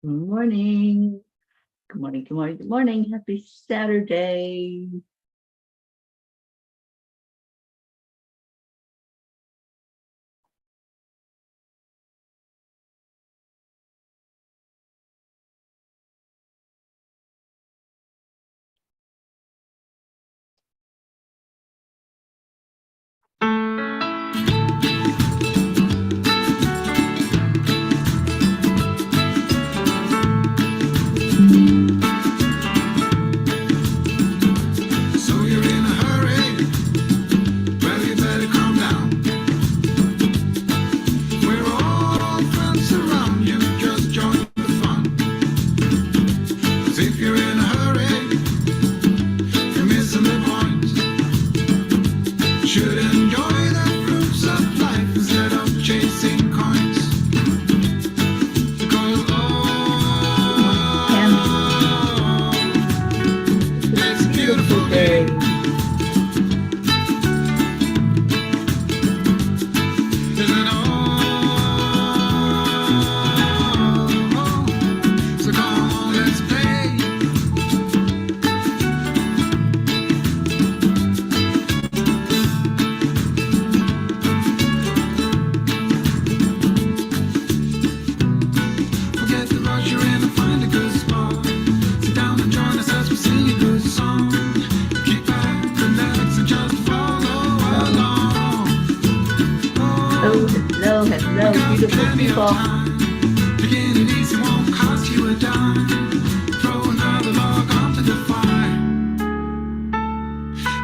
Good morning. Good morning. Good morning. Good morning. Happy Saturday. So you're in a hurry? Well, you better calm down. We're all friends around you, just join the fun. 'Cause if you're in a hurry, you're missing the point. Should enjoy the fruits of life instead of chasing coins. Because it's a beautiful day. Isn't it? So come on, let's play. Forget the rush, you're in and find a good spot. Sit down and join us as we sing a good song. Keep back, relax, and just follow along. Hello, beautiful people. Begin it easy, won't cost you a dime. Throw another log onto the fire.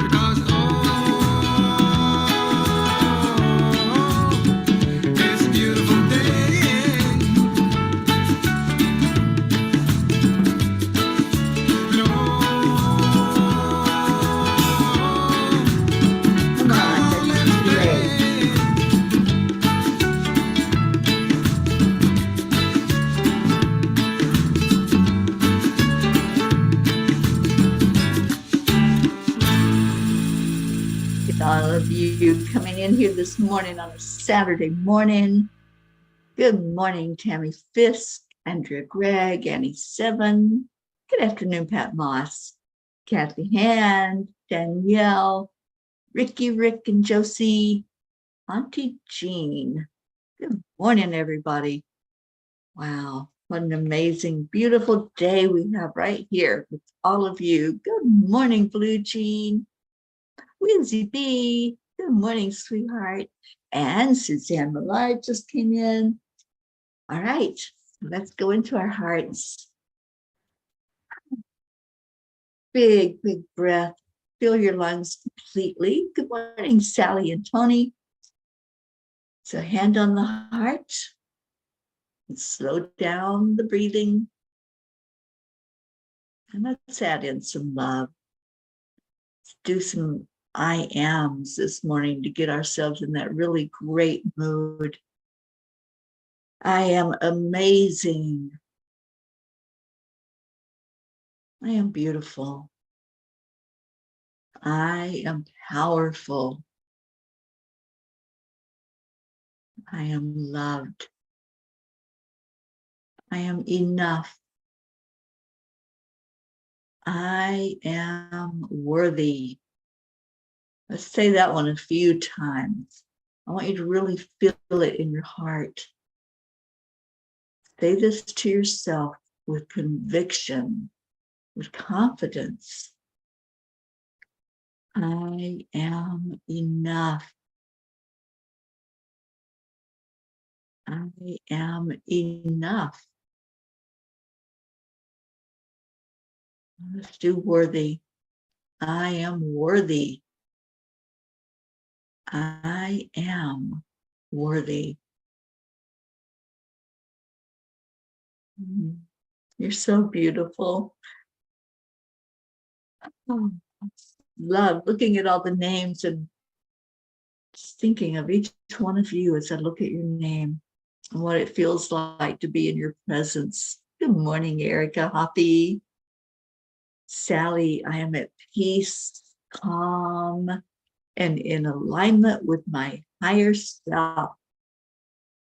Because it's a beautiful day. And Come on, let's play. All of you coming in here this morning on a Saturday morning. Good morning, Tammy Fisk, Andrea Gregg, Annie Seven. Good afternoon, Pat Moss, Kathy Hand, Danielle, Ricky, Rick, and Josie, Auntie Jean. Good morning, everybody. Wow, what an amazing, beautiful day we have right here with all of you. Good morning, Blue Jean. Winzy B, good morning, sweetheart. And Suzanne Millard just came in. All right, let's go into our hearts. Big, big breath. Fill your lungs completely. Good morning, Sally and Tony. So hand on the heart. And slow down the breathing. And let's add in some love. Let's do some I ams this morning to get ourselves in that really great mood. I am amazing. I am beautiful. I am powerful. I am loved. I am enough. I am worthy. Let's say that one a few times. I want you to really feel it in your heart. Say this to yourself with conviction, with confidence. I am enough. I am enough. Let's do worthy. I am worthy. I am worthy. You're so beautiful. Oh, love looking at all the names and just thinking of each one of you as I look at your name and what it feels like to be in your presence. Good morning, Erica Hoppy. Sally, I am at peace, calm, and in alignment with my higher self.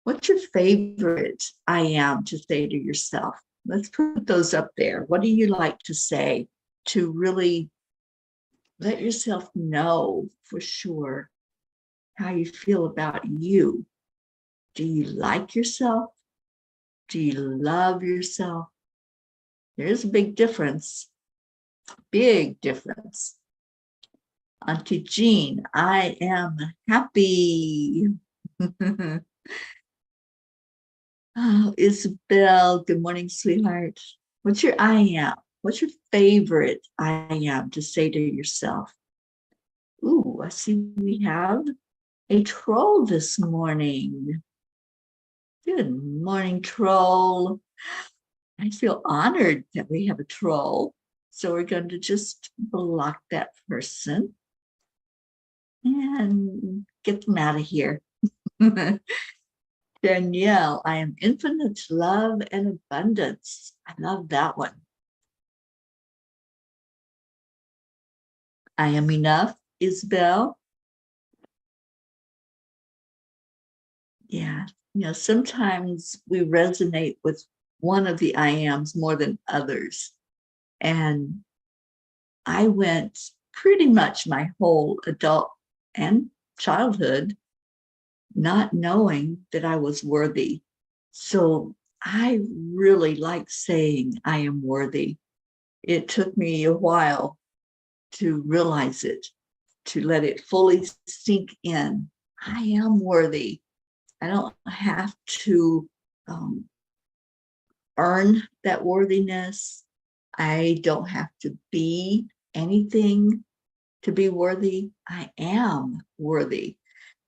What's your favorite I am to say to yourself? Let's put those up there. What do you like to say to really let yourself know for sure how you feel about you? Do you like yourself? Do you love yourself? There's a big difference. Big difference. Auntie Jean, I am happy. Oh, Isabel, good morning, sweetheart. What's your I am? What's your favorite I am to say to yourself? Ooh, I see we have a troll this morning. Good morning, troll. I feel honored that we have a troll. So we're going to just block that person and get them out of here. Danielle, I am infinite love and abundance. I love that one. I am enough, Isabel. Yeah, sometimes we resonate with one of the I ams more than others. And I went pretty much my whole adult and childhood not knowing that I was worthy. So I really like saying I am worthy. It took me a while to realize it, to let it fully sink in. I am worthy. I don't have to earn that worthiness. I don't have to be anything to be worthy. I am worthy.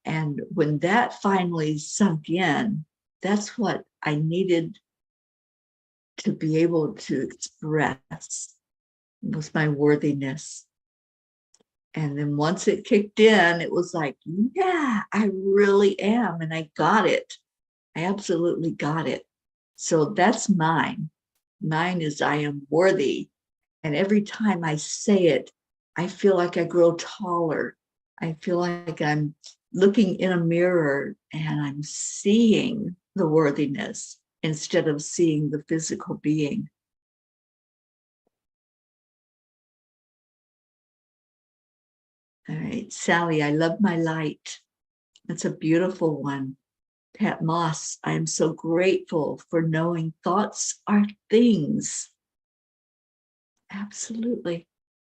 And when that finally sunk in, that's what I needed to be able to express, was my worthiness. And then once it kicked in, it was like, yeah, I really am. And I got it. I absolutely got it. So that's mine. Mine is I am worthy. And every time I say it, I feel like I grow taller. I feel like I'm looking in a mirror and I'm seeing the worthiness instead of seeing the physical being. All right, Sally, I love my light. That's a beautiful one. Pat Moss, I am so grateful for knowing thoughts are things. Absolutely.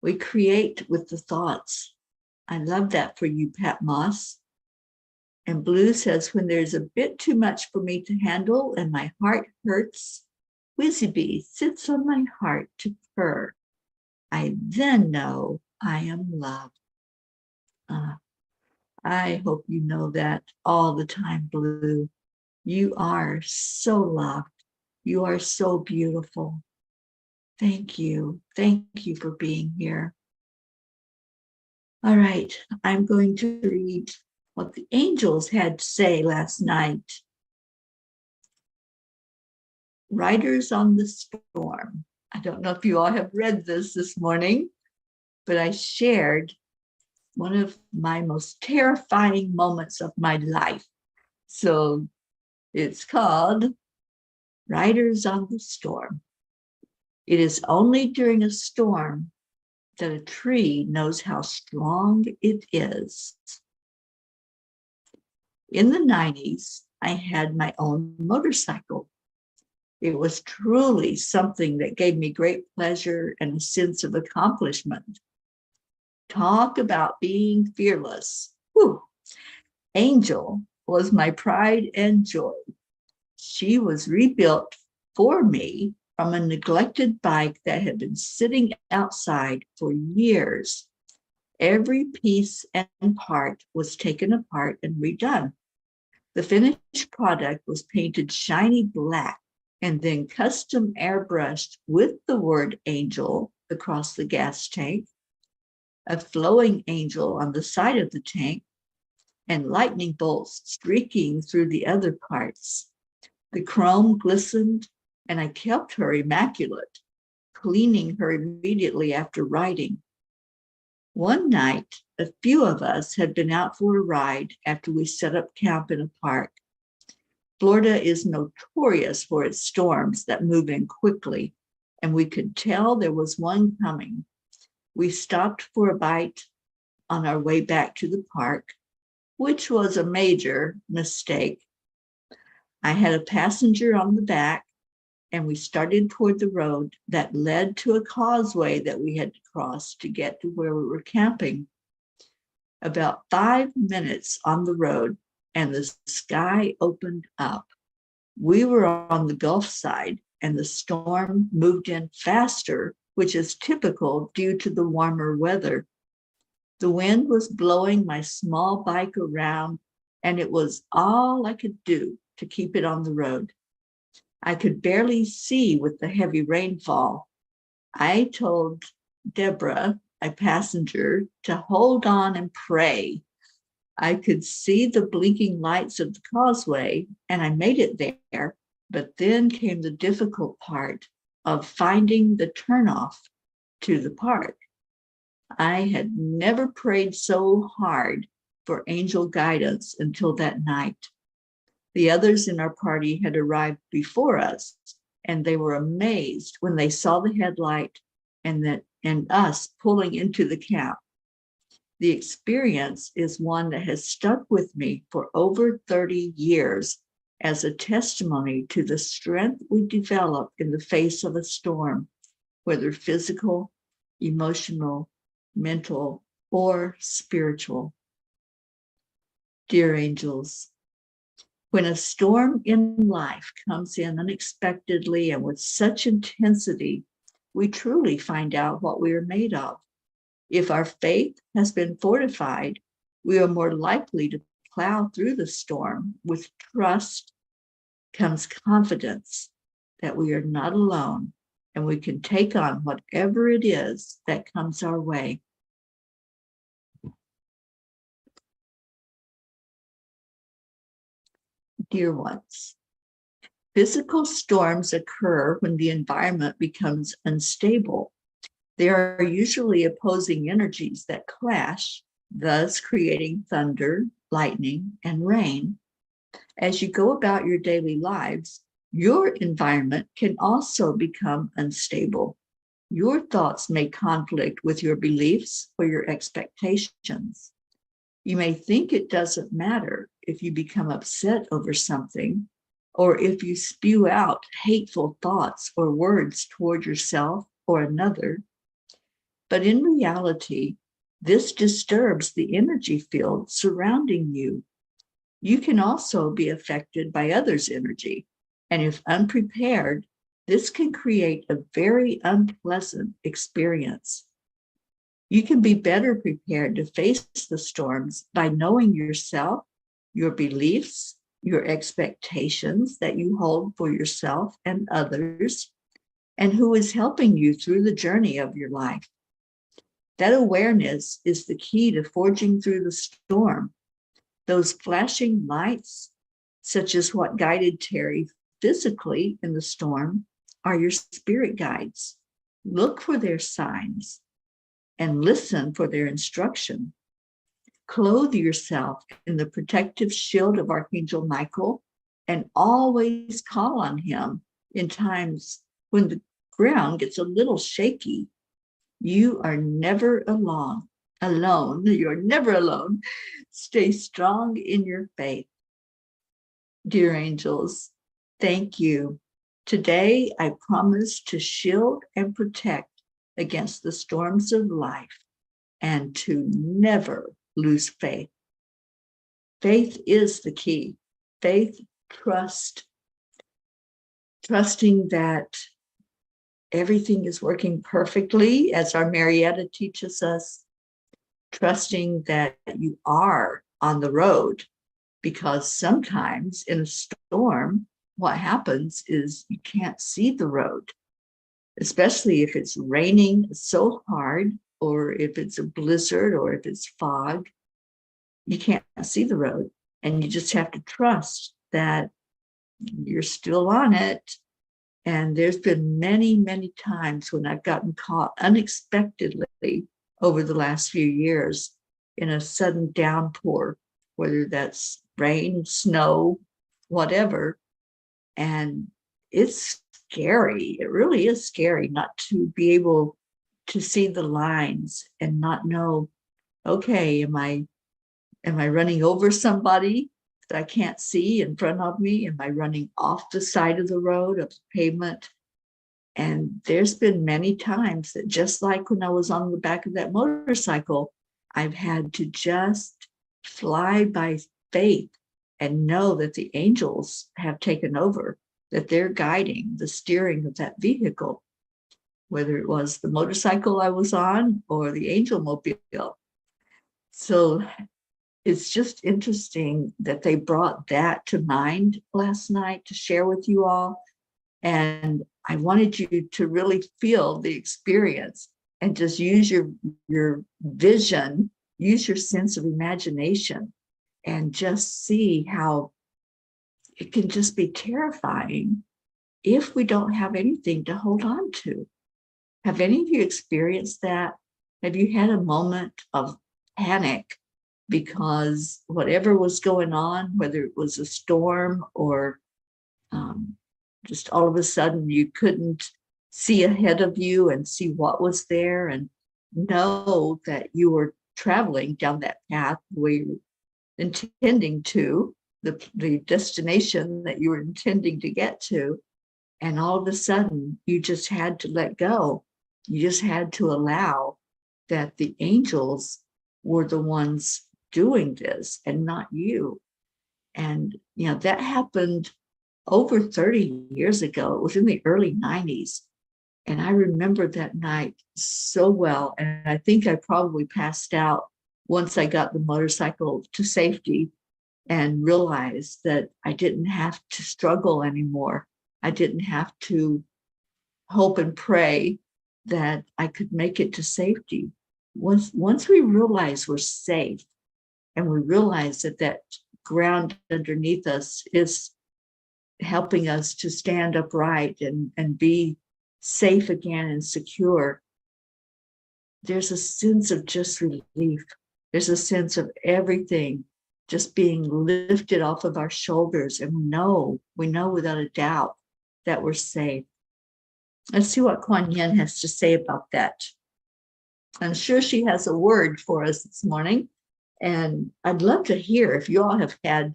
We create with the thoughts. I love that for you, Pat Moss. And Blue says, when there's a bit too much for me to handle and my heart hurts, Whizzy Bee sits on my heart to purr. I then know I am loved. I hope you know that all the time, Blue. You are so loved. You are so beautiful. Thank you. Thank you for being here. All right, I'm going to read what the angels had to say last night. Riders on the Storm. I don't know if you all have read this morning, but I shared one of my most terrifying moments of my life. So it's called Riders on the Storm. It is only during a storm that a tree knows how strong it is. In the 90s, I had my own motorcycle. It was truly something that gave me great pleasure and a sense of accomplishment. Talk about being fearless. Whew. Angel was my pride and joy. She was rebuilt for me from a neglected bike that had been sitting outside for years. Every piece and part was taken apart and redone. The finished product was painted shiny black and then custom airbrushed with the word angel across the gas tank, a flowing angel on the side of the tank, and lightning bolts streaking through the other parts. The chrome glistened, and I kept her immaculate, cleaning her immediately after riding. One night, a few of us had been out for a ride after we set up camp in a park. Florida is notorious for its storms that move in quickly, and we could tell there was one coming. We stopped for a bite on our way back to the park, which was a major mistake. I had a passenger on the back, and we started toward the road that led to a causeway that we had to cross to get to where we were camping. About 5 minutes on the road, and the sky opened up. We were on the Gulf side, and the storm moved in faster, which is typical due to the warmer weather. The wind was blowing my small bike around, and it was all I could do to keep it on the road. I could barely see with the heavy rainfall. I told Deborah, a passenger, to hold on and pray. I could see the blinking lights of the causeway, and I made it there, but then came the difficult part of finding the turnoff to the park. I had never prayed so hard for angel guidance until that night. The others in our party had arrived before us, and they were amazed when they saw the headlight and us pulling into the camp. The experience is one that has stuck with me for over 30 years as a testimony to the strength we develop in the face of a storm, whether physical, emotional, mental, or spiritual. Dear angels, when a storm in life comes in unexpectedly and with such intensity, we truly find out what we are made of. If our faith has been fortified, we are more likely to plow through the storm. With trust comes confidence that we are not alone and we can take on whatever it is that comes our way. Dear ones, physical storms occur when the environment becomes unstable. There are usually opposing energies that clash, thus creating thunder, lightning, and rain. As you go about your daily lives, your environment can also become unstable. Your thoughts may conflict with your beliefs or your expectations. You may think it doesn't matter if you become upset over something, or if you spew out hateful thoughts or words toward yourself or another. But in reality, this disturbs the energy field surrounding you. You can also be affected by others' energy, and if unprepared, this can create a very unpleasant experience. You can be better prepared to face the storms by knowing yourself, your beliefs, your expectations that you hold for yourself and others, and who is helping you through the journey of your life. That awareness is the key to forging through the storm. Those flashing lights, such as what guided Teri physically in the storm, are your spirit guides. Look for their signs and listen for their instruction. Clothe yourself in the protective shield of Archangel Michael and always call on him in times when the ground gets a little shaky. You are never alone. You're never alone. Stay strong in your faith. Dear angels, thank you. Today, I promise to shield and protect against the storms of life and to never lose faith. Faith is the key. Faith, trust, trusting that everything is working perfectly, as our Marietta teaches us, trusting that you are on the road, because sometimes in a storm, what happens is you can't see the road, especially if it's raining so hard, or if it's a blizzard, or if it's fog. You can't see the road, and you just have to trust that you're still on it. And there's been many, many times when I've gotten caught unexpectedly over the last few years in a sudden downpour, whether that's rain, snow, whatever. And it's scary. It really is scary not to be able to see the lines and not know, okay, am I running over somebody that I can't see in front of me? Am I running off the side of the road, of the pavement? And there's been many times that, just like when I was on the back of that motorcycle, I've had to just fly by faith and know that the angels have taken over, that they're guiding the steering of that vehicle, whether it was the motorcycle I was on or the angel mobile. So it's just interesting that they brought that to mind last night to share with you all. And I wanted you to really feel the experience and just use your vision, use your sense of imagination, and just see how it can just be terrifying if we don't have anything to hold on to. Have any of you experienced that? Have you had a moment of panic because whatever was going on, whether it was a storm or just all of a sudden you couldn't see ahead of you and see what was there and know that you were traveling down that path where you were intending to, the destination that you were intending to get to, and all of a sudden you just had to let go. You just had to allow that the angels were the ones doing this and not you. And that happened over 30 years ago. It was in the early 90s. And I remember that night so well. And I think I probably passed out once I got the motorcycle to safety and realized that I didn't have to struggle anymore. I didn't have to hope and pray that I could make it to safety. Once we realize we're safe and we realize that ground underneath us is helping us to stand upright and be safe again and secure, there's a sense of just relief. There's a sense of everything just being lifted off of our shoulders, and we know without a doubt that we're safe. Let's see what Kuan Yin has to say about that. I'm sure she has a word for us this morning, and I'd love to hear if you all have had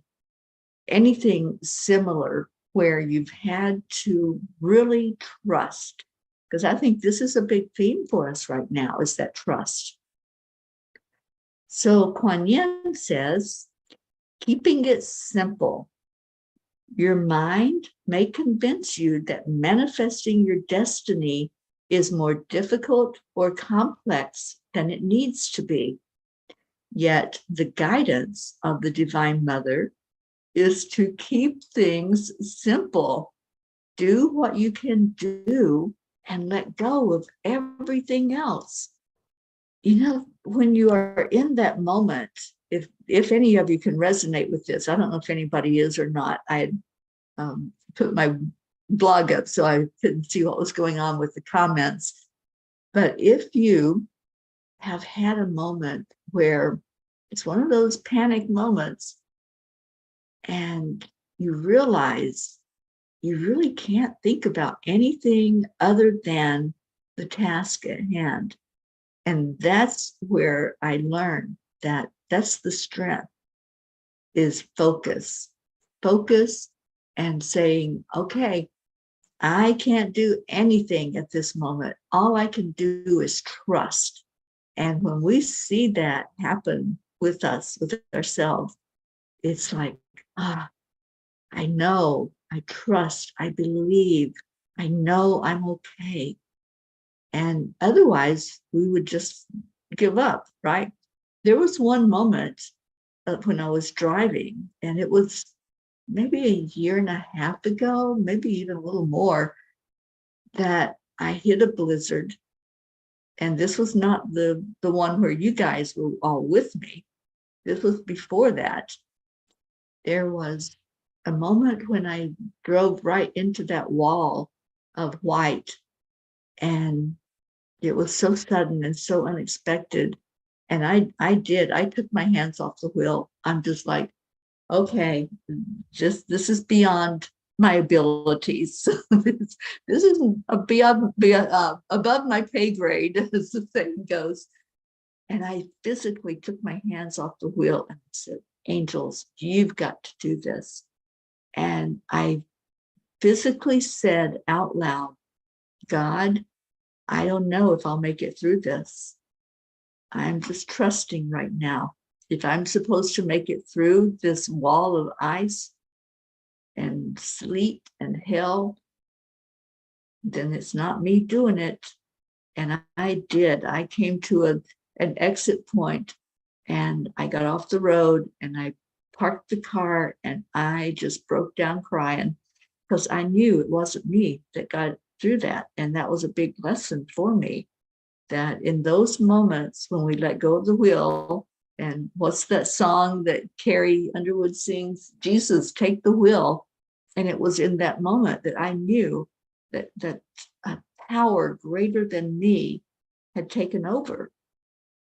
anything similar where you've had to really trust, because I think this is a big theme for us right now, is that trust. So Kuan Yin says, keeping it simple. Your mind may convince you that manifesting your destiny is more difficult or complex than it needs to be. Yet the guidance of the Divine Mother is to keep things simple. Do what you can do and let go of everything else. When you are in that moment, if any of you can resonate with this, I don't know if anybody is or not. I had put my blog up so I couldn't see what was going on with the comments. But if you have had a moment where it's one of those panic moments and you realize you really can't think about anything other than the task at hand. And that's where I learned that that's the strength, is focus and saying, okay, I can't do anything at this moment. All I can do is trust. And when we see that happen with us, with ourselves, it's like, I know, I trust, I believe, I know I'm okay. And otherwise, we would just give up, right? There was one moment when I was driving, and it was maybe a year and a half ago, maybe even a little more, that I hit a blizzard. And this was not the one where you guys were all with me. This was before that. There was a moment when I drove right into that wall of white, and it was so sudden and so unexpected. And I took my hands off the wheel. I'm just like, okay, just this is beyond my abilities. This isn't above my pay grade, as the saying goes. And I physically took my hands off the wheel and said, Angels, you've got to do this. And I physically said out loud, God, I don't know if I'll make it through this. I'm just trusting right now. If I'm supposed to make it through this wall of ice and sleet and hell, then it's not me doing it. And I did. I came to an exit point and I got off the road and I parked the car and I just broke down crying because I knew it wasn't me that got through that. And that was a big lesson for me, that in those moments when we let go of the wheel, and what's that song that Carrie Underwood sings? Jesus, take the wheel. And it was in that moment that I knew that a power greater than me had taken over.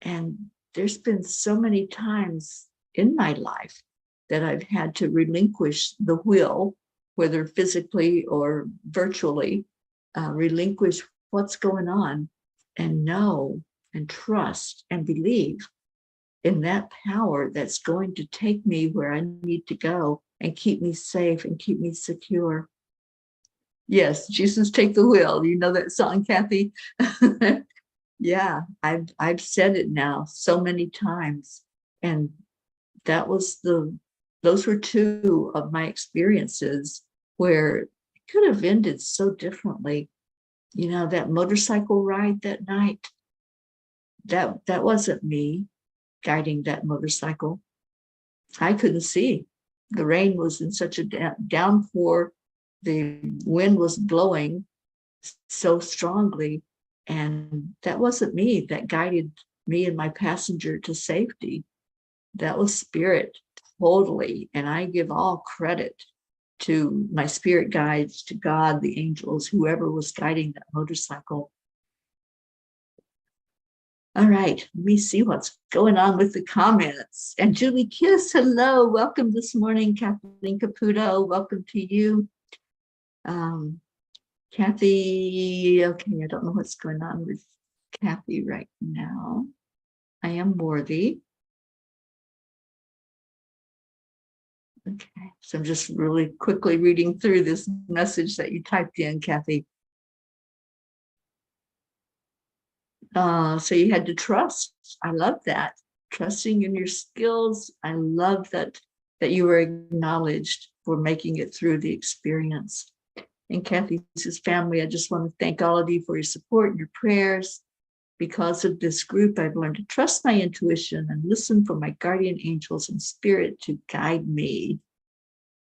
And there's been so many times in my life that I've had to relinquish the wheel, whether physically or virtually, relinquish what's going on and know and trust and believe in that power that's going to take me where I need to go and keep me safe and keep me secure. Yes, Jesus, take the wheel. You know that song, Kathy? Yeah, I've said it now so many times. And those were two of my experiences where it could have ended so differently. You know, that motorcycle ride that night, that wasn't me guiding that motorcycle. I couldn't see. The rain was in such a downpour. The wind was blowing so strongly. And that wasn't me that guided me and my passenger to safety. That was spirit, totally. And I give all credit to my spirit guides, to God, the angels, whoever was guiding that motorcycle. All right, let me see what's going on with the comments. And Julie Kiss, hello, welcome this morning. Kathleen Caputo, welcome to you. Kathy, okay, I don't know what's going on with Kathy right now. I am worthy. Okay, so I'm just really quickly reading through this message that you typed in, Kathy. So you had to trust. I love that. Trusting in your skills. I love that you were acknowledged for making it through the experience. And Kathy's family, I just want to thank all of you for your support and your prayers. Because of this group, I've learned to trust my intuition and listen for my guardian angels and spirit to guide me.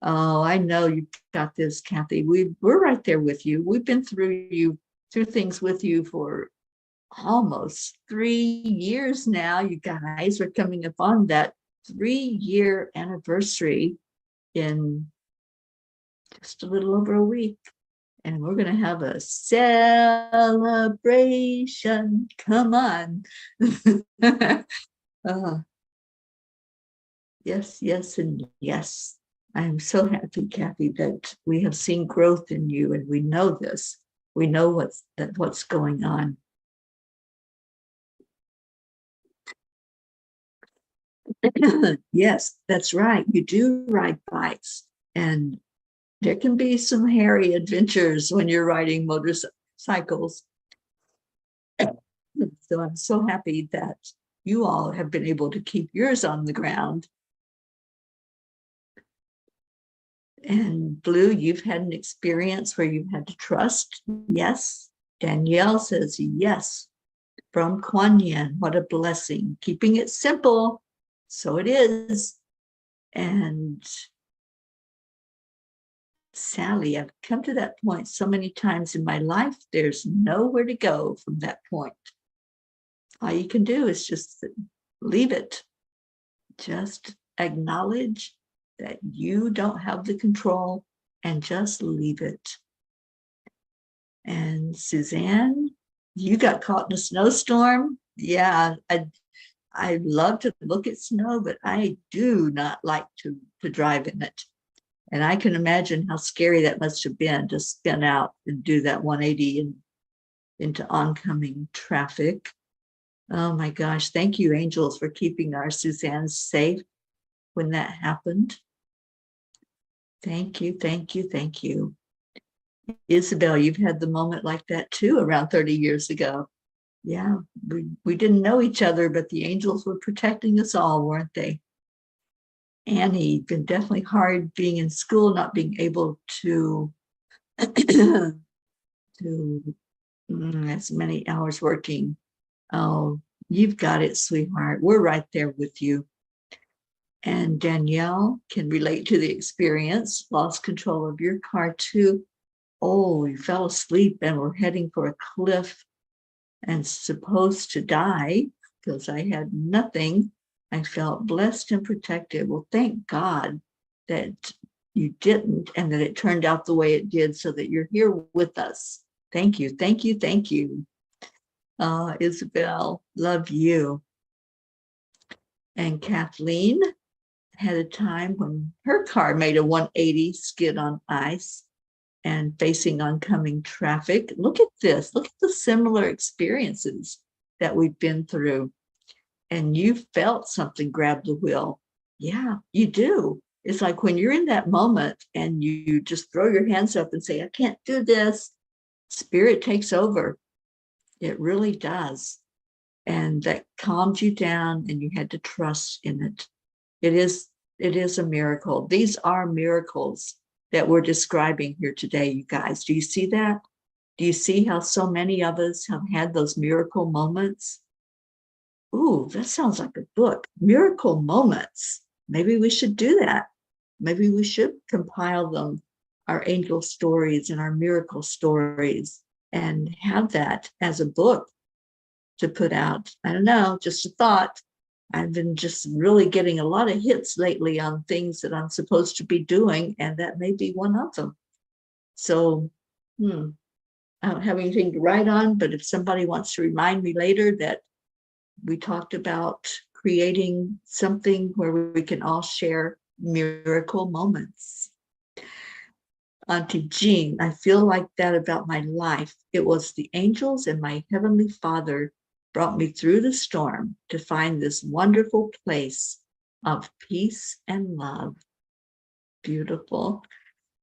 Oh, I know you've got this, Kathy. We're right there with you. We've been through things with you for almost 3 years now. You guys are coming up on that 3-year anniversary in just a little over a week. And we're going to have a celebration. Come on. Yes, yes, and yes. I am so happy, Kathy, that we have seen growth in you, and we know this. We know what's going on. Yes, that's right. You do ride bikes, and there can be some hairy adventures when you're riding motorcycles. So I'm so happy that you all have been able to keep yours on the ground. And Blue, you've had an experience where you've had to trust. Yes. Danielle says yes. From Kuan Yin, what a blessing. Keeping it simple. So it is. And Sally, I've come to that point so many times in my life, there's nowhere to go from that point. All you can do is just leave it. Just acknowledge that you don't have the control and just leave it. And Suzanne, you got caught in a snowstorm. Yeah, I love to look at snow, but I do not like to drive in it. And I can imagine how scary that must have been to spin out and do that 180 into oncoming traffic. Oh my gosh, thank you, angels, for keeping our Suzanne safe when that happened. Thank you, thank you, thank you. Isabel, you've had the moment like that too around 30 years ago. Yeah, we didn't know each other, but the angels were protecting us all, weren't they? Annie, been definitely hard being in school, not being able to as many hours working. Oh, you've got it, sweetheart. We're right there with you. And Danielle can relate to the experience, lost control of your car too. Oh, you fell asleep and were heading for a cliff and supposed to die because I had nothing. I felt blessed and protected. Well, thank God that you didn't and that it turned out the way it did so that you're here with us. Thank you, thank you, thank you. Isabel, love you. And Kathleen had a time when her car made a 180 skid on ice and facing oncoming traffic. Look at this. Look at the similar experiences that we've been through. And you felt something grab the wheel. Yeah, you do. It's like when you're in that moment and you just throw your hands up and say, I can't do this. Spirit takes over. It really does. And that calmed you down and you had to trust in it. It is a miracle. These are miracles that we're describing here today, you guys. Do you see that? Do you see how so many of us have had those miracle moments? Ooh, that sounds like a book. Miracle moments. Maybe we should do that. Maybe we should compile them, our angel stories and our miracle stories, and have that as a book to put out. I don't know, just a thought. I've been just really getting a lot of hits lately on things that I'm supposed to be doing, and that may be one of them. So, I don't have anything to write on, but if somebody wants to remind me later that we talked about creating something where we can all share miracle moments. Auntie Jean, I feel like that about my life. It was the angels and my Heavenly Father brought me through the storm to find this wonderful place of peace and love. Beautiful.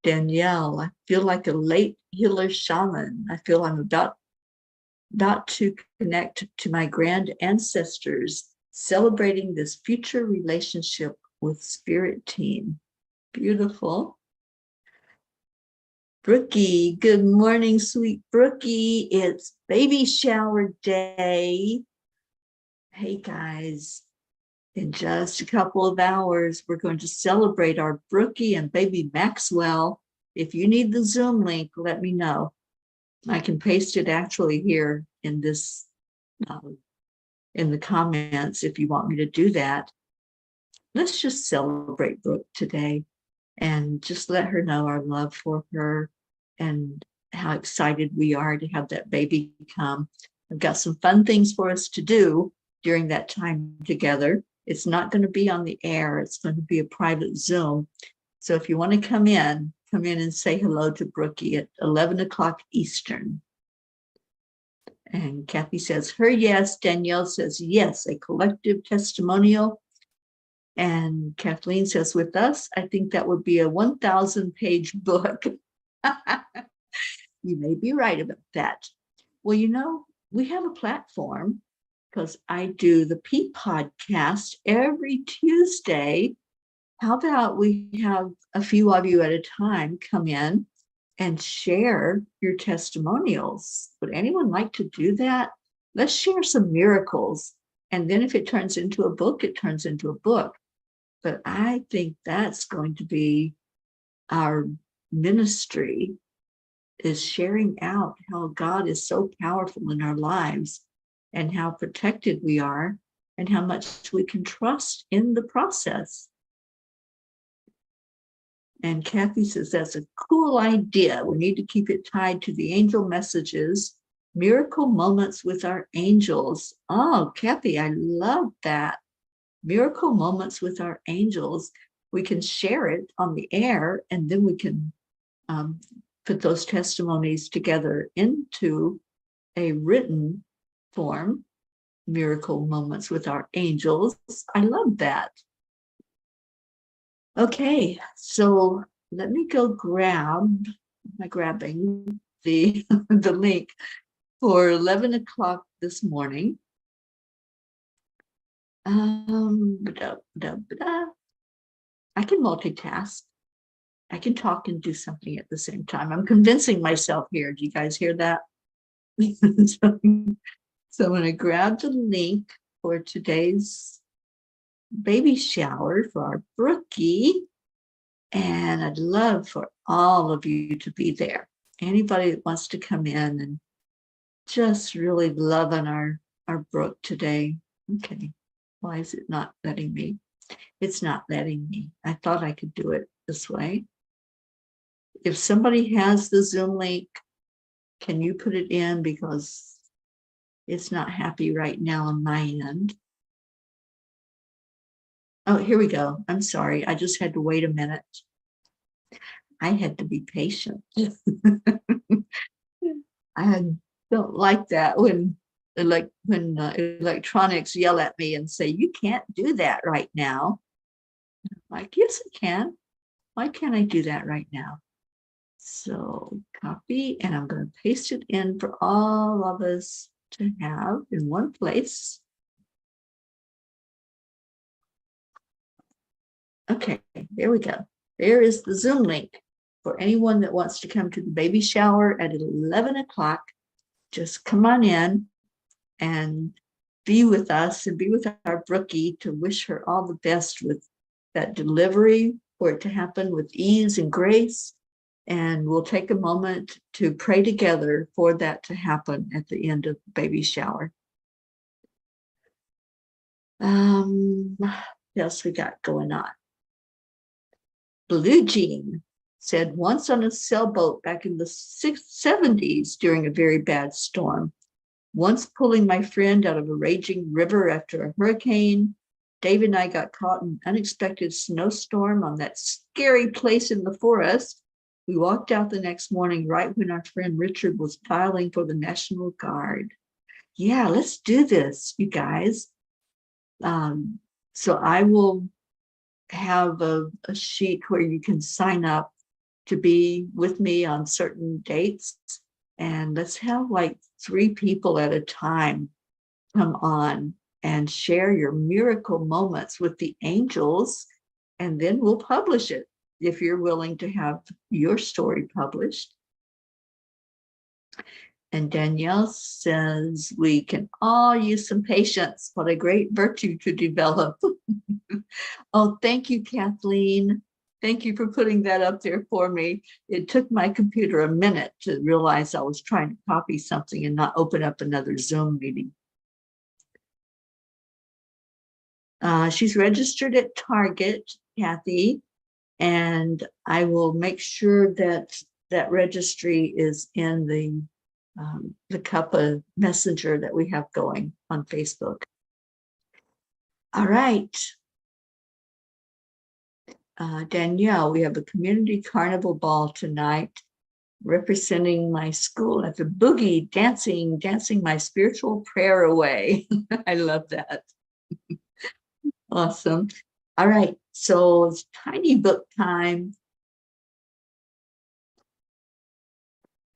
Danielle, I feel like a late healer shaman. I feel I'm about to connect to my grand ancestors, celebrating this future relationship with Spirit Team. Beautiful. Brookie, good morning, sweet Brookie. It's baby shower day. Hey guys, in just a couple of hours, we're going to celebrate our Brookie and baby Maxwell. If you need the Zoom link, let me know. I can paste it actually here in this, in the comments if you want me to do that. Let's just celebrate Brooke today and just let her know our love for her and how excited we are to have that baby come. I've got some fun things for us to do during that time together. It's not going to be on the air. It's going to be a private Zoom. So if you want to come in and say hello to Brookie at 11 o'clock Eastern. And Kathy says her yes. Danielle says yes, a collective testimonial. And Kathleen says with us, I think that would be a 1,000-page book. You may be right about that. Well, you know, we have a platform because I do the P podcast every Tuesday. How about we have a few of you at a time come in and share your testimonials? Would anyone like to do that? Let's share some miracles. And then if it turns into a book, it turns into a book. But I think that's going to be our ministry, is sharing out how God is so powerful in our lives and how protected we are and how much we can trust in the process. And Kathy says, that's a cool idea. We need to keep it tied to the angel messages Miracle moments with our angels. Oh, Kathy, I love that. Miracle moments with our angels. We can share it on the air, and then we can put those testimonies together into a written form. Miracle moments with our angels. I love that. Okay, so let me go grab, am I grabbing the, the link for 11 o'clock this morning. I can multitask. I can talk and do something at the same time. I'm convincing myself here. Do you guys hear that? So I'm going to grab the link for today's baby shower for our Brookie. And I'd love for all of you to be there. Anybody that wants to come in and just really love on our Brooke today. Okay, why is it not letting me? It's not letting me. I thought I could do it this way. If somebody has the Zoom link, can you put it in, because it's not happy right now on my end. Oh, here we go. I'm sorry. I just had to wait a minute. I had to be patient. I don't like that when electronics yell at me and say, you can't do that right now. I'm like, yes, I can. Why can't I do that right now? So copy, and I'm going to paste it in for all of us to have in one place. Okay, there we go. There is the Zoom link for anyone that wants to come to the baby shower at 11 o'clock. Just come on in and be with us and be with our Brookie to wish her all the best with that delivery, for it to happen with ease and grace. And we'll take a moment to pray together for that to happen at the end of the baby shower. What else we got going on? Blue Jean said, once on a sailboat back in the 70s during a very bad storm, once pulling my friend out of a raging river after a hurricane. Dave and I got caught in an unexpected snowstorm on that scary place in the forest. We walked out the next morning right when our friend Richard was filing for the National Guard. Yeah, let's do this, you guys. So I will have a sheet where you can sign up to be with me on certain dates. And let's have like 3 people at a time come on and share your miracle moments with the angels. And then we'll publish it if you're willing to have your story published. And Danielle says, we can all use some patience. What a great virtue to develop. Oh, thank you, Kathleen. Thank you for putting that up there for me. It took my computer a minute to realize I was trying to copy something and not open up another Zoom meeting. She's registered at Target, Kathy, and I will make sure that that registry is in the Cuppa messenger that we have going on Facebook. All right. Danielle, we have a community carnival ball tonight, representing my school at the boogie, dancing my spiritual prayer away. I love that. Awesome. All right, so it's tiny book time.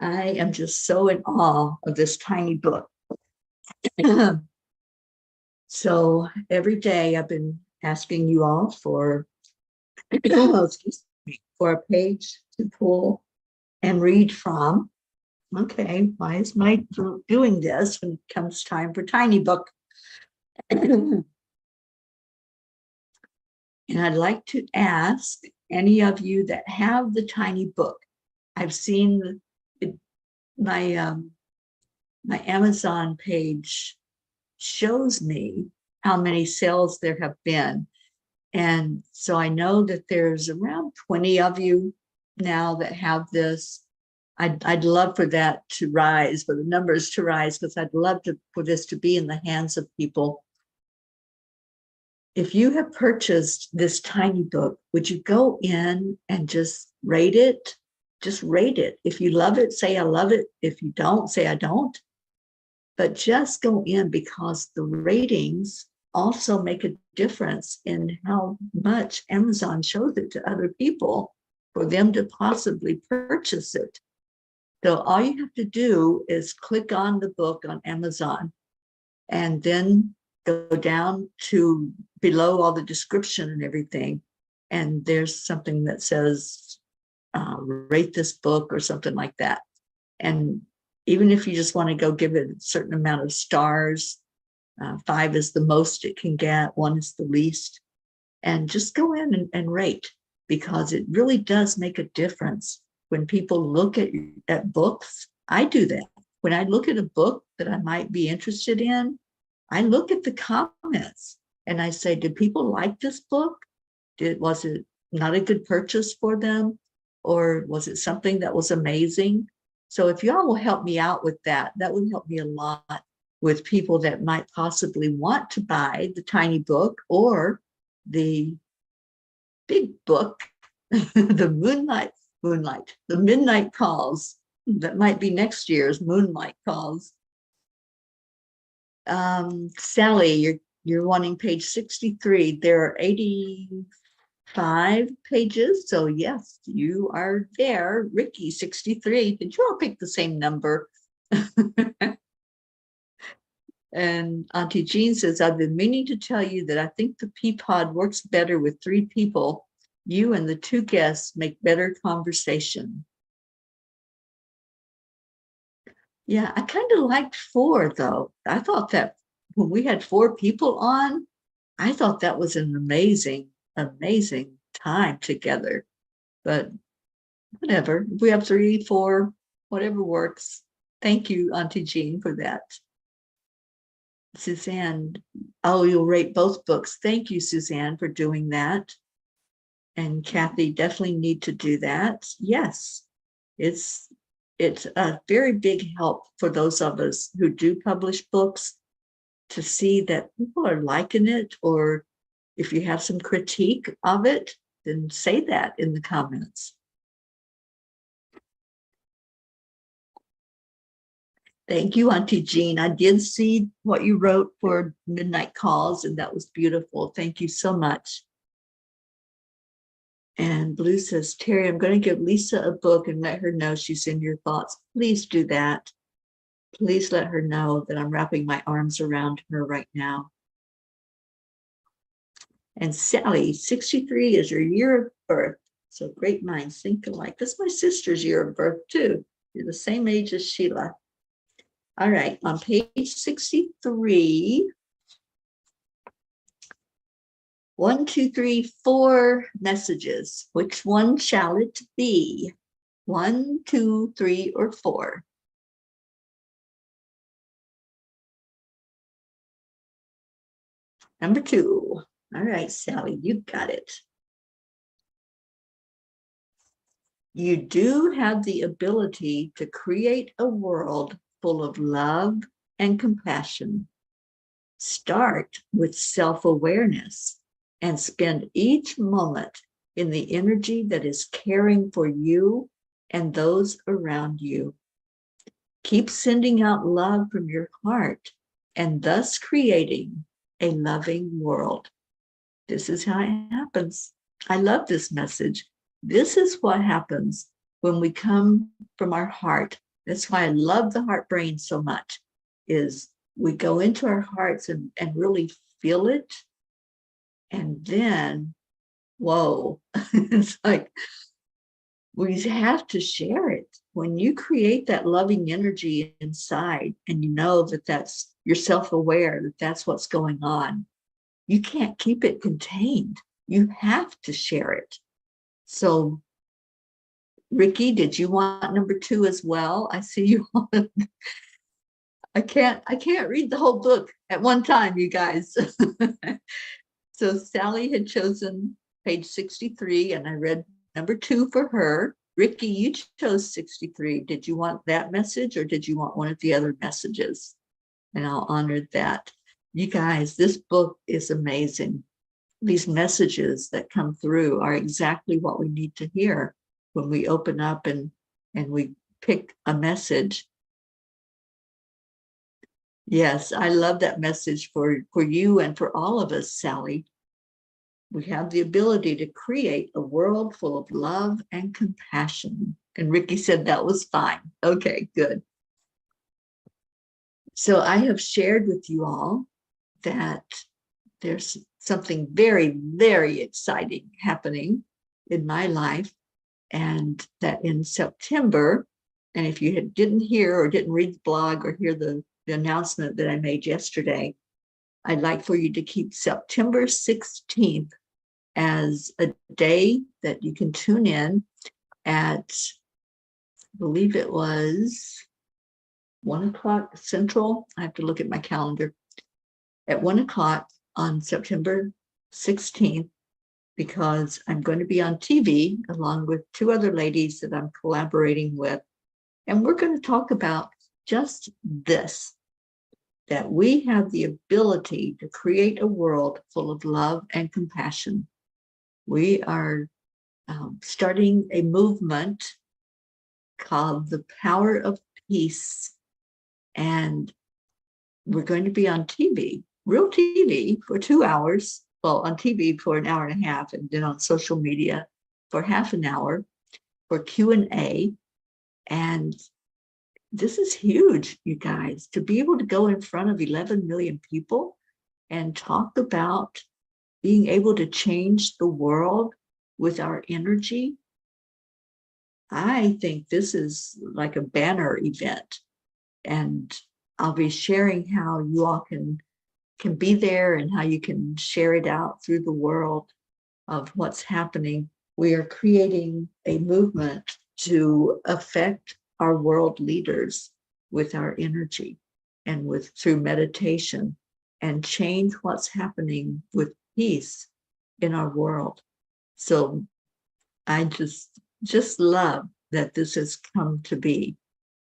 I am just so in awe of this tiny book. So every day I've been asking you all for, excuse me, for a page to pull and read from. Okay, why is my doing this when it comes time for tiny book? And I'd like to ask any of you that have the tiny book. I've seen my Amazon page shows me how many sales there have been. And so I know that there's around 20 of you now that have this. I'd love for that to rise, for the numbers to rise, because I'd love for this to be in the hands of people. If you have purchased this tiny book, would you go in and just rate it? Just rate it. If you love it, say I love it. If you don't, say I don't. But just go in, because the ratings also make a difference in how much Amazon shows it to other people for them to possibly purchase it. So all you have to do is click on the book on Amazon and then go down to below all the description and everything. And there's something that says, rate this book or something like that. And even if you just want to go give it a certain amount of stars, 5 is the most it can get, 1 is the least. And just go in and rate, because it really does make a difference when people look at books. I do that. When I look at a book that I might be interested in, I look at the comments and I say, did people like this book? Was it not a good purchase for them? Or was it something that was amazing? So if y'all will help me out with that, that would help me a lot with people that might possibly want to buy the tiny book or the big book, the Midnight Calls. That might be next year's Moonlight Calls. Sally, you're wanting page 63. There are 85 pages. So yes, you are there. Ricky, 63. Did you all pick the same number? And Auntie Jean says, I've been meaning to tell you that I think the Peapod works better with 3 people. You and the 2 guests make better conversation. Yeah, I kind of liked 4 though. I thought that when we had 4 people on, I thought that was an amazing time together. But whatever, if we have 3, 4, whatever works. Thank you, Auntie Jean, for that. Suzanne, oh, you'll rate both books. Thank you, Suzanne, for doing that. And Kathy, definitely need to do that. Yes, it's a very big help for those of us who do publish books to see that people are liking it, or if you have some critique of it, then say that in the comments. Thank you, Auntie Jean. I did see what you wrote for Midnight Calls, and that was beautiful. Thank you so much. And Blue says, Teri, I'm going to give Lisa a book and let her know she's in your thoughts. Please do that. Please let her know that I'm wrapping my arms around her right now. And Sally, 63 is your year of birth. So great minds think alike. That's my sister's year of birth too. You're the same age as Sheila. All right, on page 63, 1, 2, 3, 4 messages. Which one shall it be? 1, 2, 3, or 4? Number 2. All right, Sally, you got it. You do have the ability to create a world full of love and compassion. Start with self-awareness and spend each moment in the energy that is caring for you and those around you. Keep sending out love from your heart and thus creating a loving world. This is how it happens. I love this message. This is what happens when we come from our heart. That's why I love the heart brain so much, is we go into our hearts and really feel it. And then, whoa, it's like we have to share it. When you create that loving energy inside and you know that you're self-aware that that's what's going on, you can't keep it contained. You have to share it. So, Ricky, did you want number 2 as well? I see you on. I can't read the whole book at one time, you guys. So Sally had chosen page 63, and I read number 2 for her. Ricky, you chose 63. Did you want that message or did you want one of the other messages? And I'll honor that. You guys, this book is amazing. These messages that come through are exactly what we need to hear when we open up and we pick a message. Yes, I love that message for you and for all of us, Sally. We have the ability to create a world full of love and compassion. And Ricky said that was fine. Okay, good. So I have shared with you all that there's something very, very exciting happening in my life. And that in September, and if you didn't hear or didn't read the blog or hear the announcement that I made yesterday, I'd like for you to keep September 16th as a day that you can tune in at, I believe it was 1 o'clock Central. I have to look at my calendar. At 1 o'clock on September 16th, because I'm going to be on TV along with 2 other ladies that I'm collaborating with. And we're going to talk about just this, that we have the ability to create a world full of love and compassion. We are starting a movement called the Power of Peace. And we're going to be on TV, real TV, for 2 hours. Well, on TV for an hour and a half, and then on social media for half an hour for Q&A. And this is huge, you guys, to be able to go in front of 11 million people and talk about being able to change the world with our energy. I think this is like a banner event. And I'll be sharing how you all can be there and how you can share it out through the world of what's happening. We are creating a movement to affect our world leaders with our energy and through meditation, and change what's happening with peace in our world. So I just love that this has come to be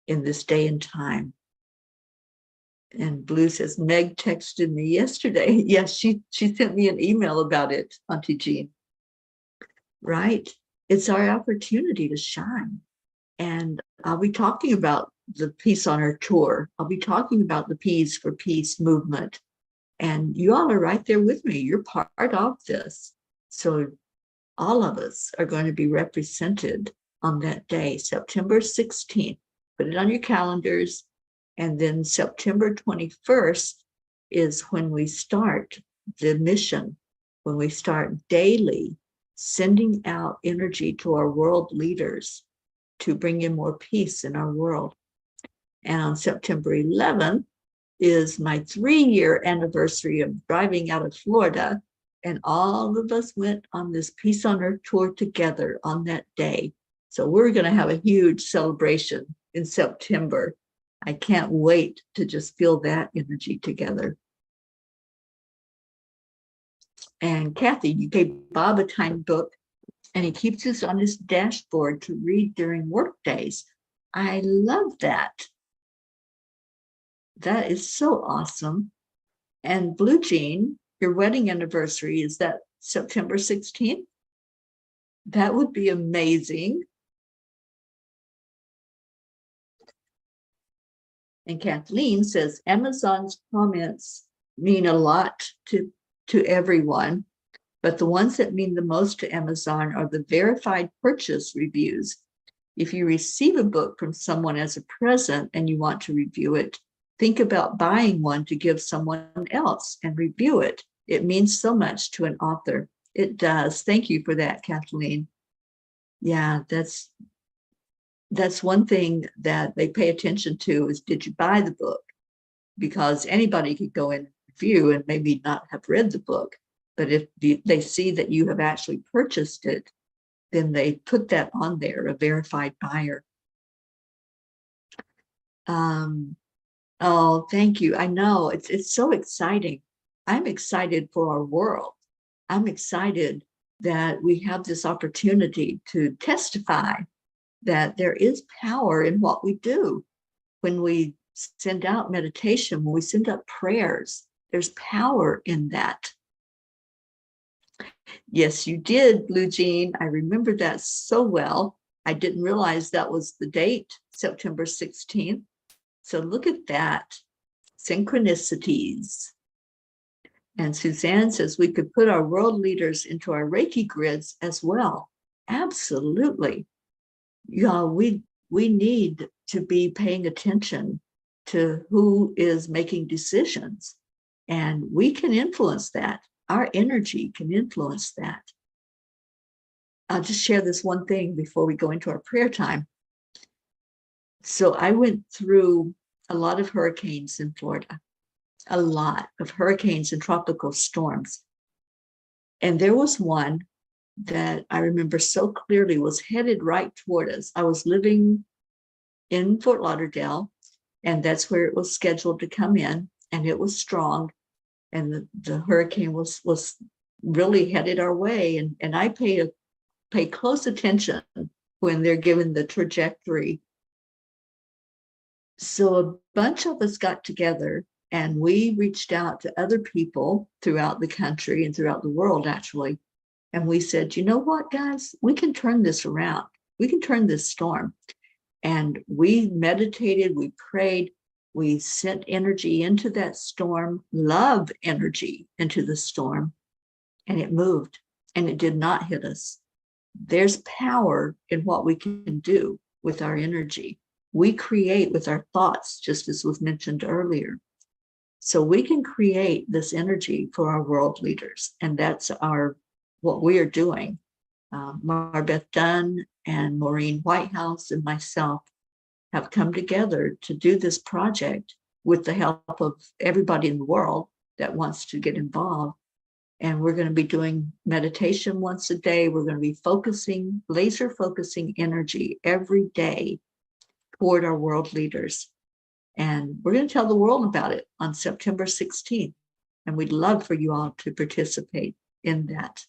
in this day and time. And Blue says, Meg texted me yesterday. Yes, she sent me an email about it, Auntie Jean. Right? It's our opportunity to shine. And I'll be talking about the Peace on Our tour. I'll be talking about the Peace for Peace movement. And you all are right there with me. You're part of this. So all of us are going to be represented on that day, September 16th. Put it on your calendars. And then September 21st is when we start the mission, when we start daily sending out energy to our world leaders to bring in more peace in our world. And on September 11th is my 3-year anniversary of driving out of Florida. And all of us went on this Peace on Earth tour together on that day. So we're going to have a huge celebration in September. I can't wait to just feel that energy together. And Kathy, you gave Bob a tiny book, and he keeps this on his dashboard to read during work days. I love that. That is so awesome. And Blue Jean, your wedding anniversary, is that September 16th? That would be amazing. And Kathleen says, Amazon's comments mean a lot to everyone, but the ones that mean the most to Amazon are the verified purchase reviews. If you receive a book from someone as a present and you want to review it, think about buying one to give someone else and review it. It means so much to an author. It does. Thank you for that, Kathleen. Yeah, that's one thing that they pay attention to is, did you buy the book? Because anybody could go in and review and maybe not have read the book. But if they see that you have actually purchased it, then they put that on there, a verified buyer. Oh, thank you. I know it's so exciting. I'm excited for our world. I'm excited that we have this opportunity to testify that there is power in what we do. When we send out meditation, when we send out prayers, there's power in that. Yes, you did, Blue Jean. I remember that so well. I didn't realize that was the date, September 16th. So look at that. Synchronicities. And Suzanne says we could put our world leaders into our Reiki grids as well. Absolutely. Yeah, we need to be paying attention to who is making decisions. And we can influence that. Our energy can influence that. I'll just share this one thing before we go into our prayer time. So I went through a lot of hurricanes in Florida, a lot of hurricanes and tropical storms. And there was one that I remember so clearly was headed right toward us. I was living in Fort Lauderdale, and that's where it was scheduled to come in, and it was strong. And the hurricane was really headed our way. And I pay close attention when they're given the trajectory. So a bunch of us got together and we reached out to other people throughout the country and throughout the world, actually. And we said, you know what, guys, we can turn this around. We can turn this storm. And we meditated, we prayed, we sent energy into that storm, love energy into the storm, and it moved and it did not hit us. There's power in what we can do with our energy. We create with our thoughts, just as was mentioned earlier. So we can create this energy for our world leaders, and that's what we are doing. Marbeth Dunn and Maureen Whitehouse and myself have come together to do this project with the help of everybody in the world that wants to get involved. And we're going to be doing meditation once a day. We're going to be laser focusing energy every day toward our world leaders. And we're going to tell the world about it on September 16th. And we'd love for you all to participate in that.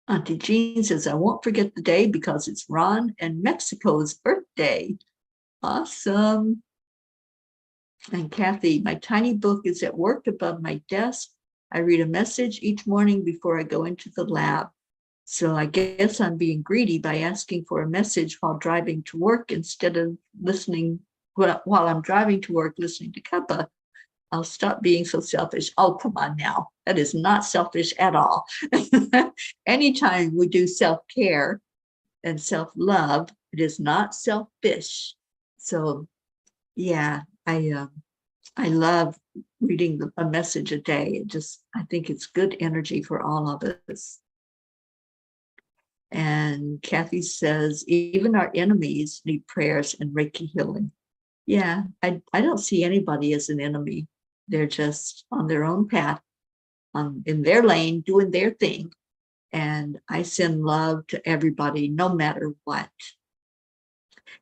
Auntie Jean says, I won't forget the day because it's Ron and Mexico's birthday. Awesome. And Kathy, my tiny book is at work above my desk. I read a message each morning before I go into the lab. So I guess I'm being greedy by asking for a message while driving to work instead of listening while I'm driving to work, listening to Cuppa. I'll stop being so selfish. Oh, come on now. That is not selfish at all. Anytime we do self-care and self-love, it is not selfish. So yeah, I love reading a message a day. I think it's good energy for all of us. And Kathy says, even our enemies need prayers and Reiki healing. Yeah, I don't see anybody as an enemy. They're just on their own path, in their lane, doing their thing. And I send love to everybody, no matter what.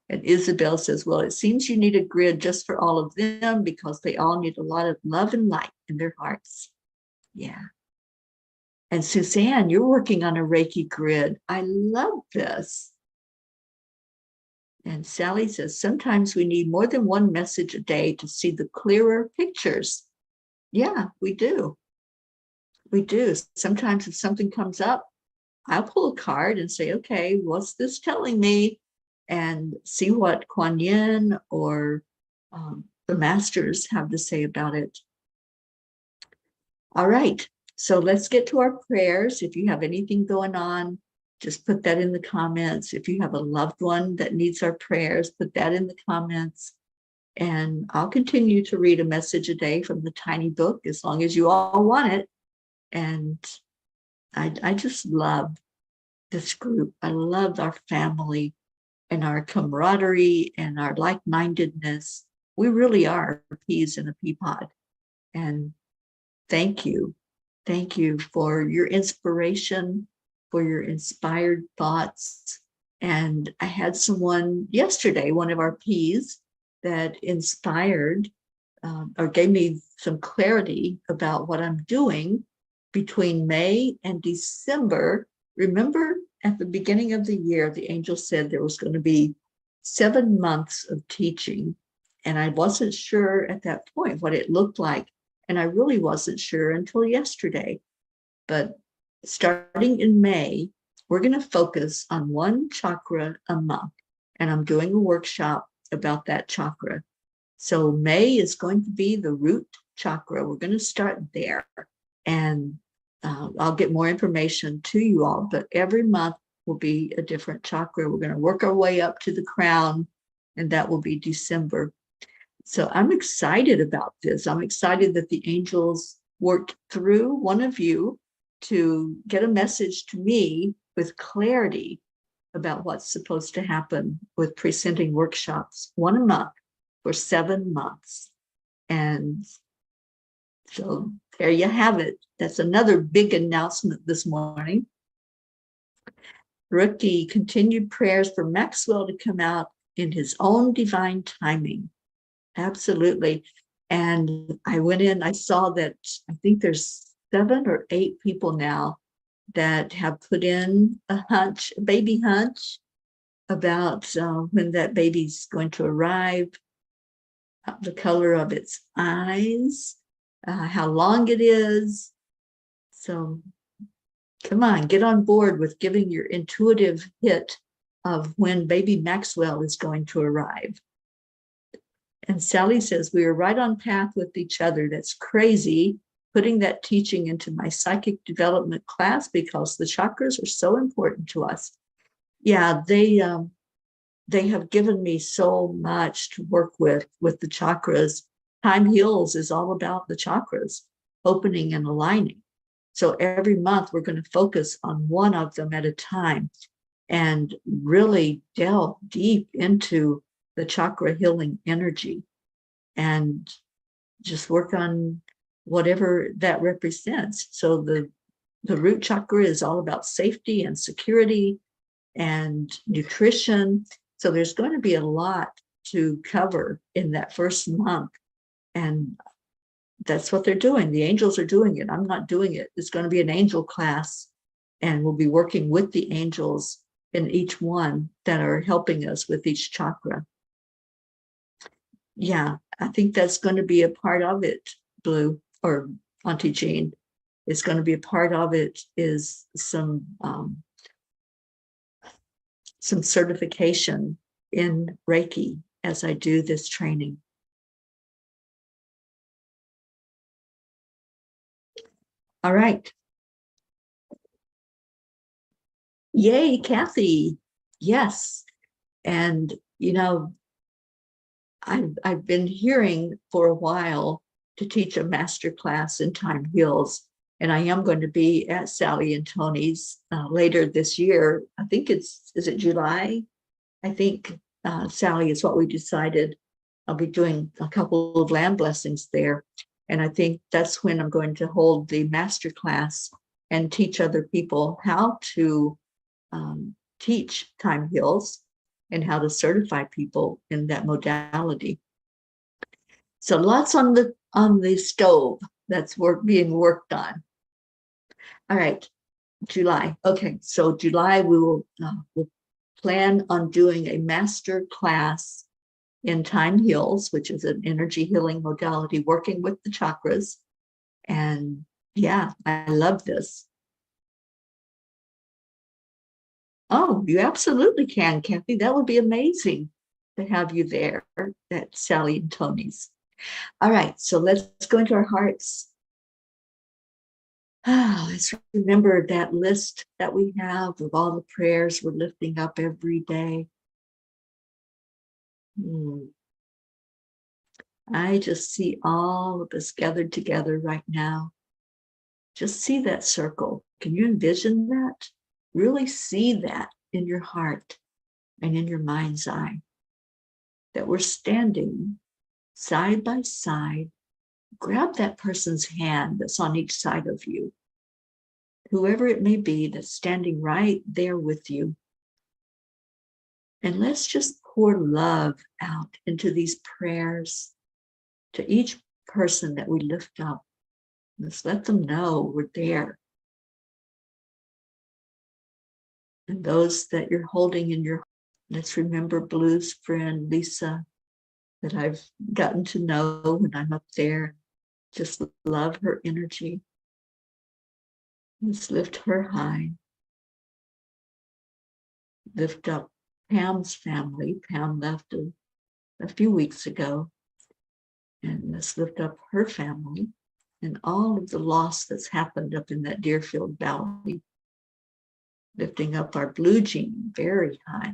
And Isabel says, well, it seems you need a grid just for all of them because they all need a lot of love and light in their hearts. Yeah. And Suzanne, you're working on a Reiki grid. I love this. And Sally says, sometimes we need more than one message a day to see the clearer pictures. Yeah, we do. We do. Sometimes if something comes up, I'll pull a card and say, okay, what's this telling me? And see what Kuan Yin or the masters have to say about it. All right, so let's get to our prayers. If you have anything going on, just put that in the comments. If you have a loved one that needs our prayers, put that in the comments. And I'll continue to read a message a day from the tiny book as long as you all want it. And I just love this group. I love our family and our camaraderie and our like-mindedness. We really are peas in a pea pod. And thank you. Thank you for your inspiration, for your inspired thoughts. And I had someone yesterday, one of our peas, that inspired or gave me some clarity about what I'm doing between May and December remember at the beginning of the year, the angel said there was going to be 7 months of teaching. And I wasn't sure at that point what it looked like. And I really wasn't sure until yesterday. But starting in May, we're going to focus on one chakra a month. And I'm doing a workshop about that chakra. So May is going to be the root chakra. We're going to start there. And I'll get more information to you all, but every month will be a different chakra. We're going to work our way up to the crown, and that will be December. So I'm excited about this. I'm excited that the angels worked through one of you to get a message to me with clarity about what's supposed to happen with presenting workshops, one a month for 7 months. And so there you have it. That's another big announcement this morning. Rookie, continued prayers for Maxwell to come out in his own divine timing. Absolutely. And I went in, I saw that I think there's 7 or 8 people now that have put in a hunch, a baby hunch about when that baby's going to arrive, the color of its eyes, how long it is. So come on, get on board with giving your intuitive hit of when baby Maxwell is going to arrive. And Sally says, we are right on path with each other. That's crazy, putting that teaching into my psychic development class because the chakras are so important to us. Yeah, they have given me so much to work with the chakras. Time Heals is all about the chakras, opening and aligning. So every month we're going to focus on one of them at a time and really delve deep into the chakra healing energy and just work on whatever that represents. So the root chakra is all about safety and security and nutrition. So there's going to be a lot to cover in that first month. And that's what they're doing. The angels are doing it. I'm not doing it. It's going to be an angel class, and we'll be working with the angels in each one that are helping us with each chakra. Yeah, I think that's going to be a part of it, Blue, or Auntie Jean. It's going to be a part of it is some certification in Reiki as I do this training. All right. Yay, Kathy. Yes. And, you know, I've been hearing for a while to teach a master class in Time Heals. And I am going to be at Sally and Tony's later this year. I think is it July? I think Sally is what we decided. I'll be doing a couple of land blessings there. And I think that's when I'm going to hold the master class and teach other people how to teach Time Heals and how to certify people in that modality. So lots on the stove that's being worked on. All right, July. Okay, so July we'll plan on doing a master class in Time Heals, which is an energy healing modality working with the chakras. And yeah, I love this. Oh, you absolutely can, Kathy. That would be amazing to have you there at Sally and Tony's. All right, so let's go into our hearts. Let's remember that list that we have of all the prayers we're lifting up every day. I just see all of us gathered together right now. Just see that circle. Can you envision that? Really see that in your heart and in your mind's eye. That we're standing side by side. Grab that person's hand that's on each side of you. Whoever it may be that's standing right there with you. And let's just pour love out into these prayers to each person that we lift up. Let's let them know we're there. And those that you're holding in your, let's remember Blue's friend, Lisa, that I've gotten to know when I'm up there. Just love her energy. Let's lift her high. Lift up Pam's family. Pam left a few weeks ago. And let's lift up her family and all of the loss that's happened up in that Deerfield Valley. Lifting up our Blue Jean very high,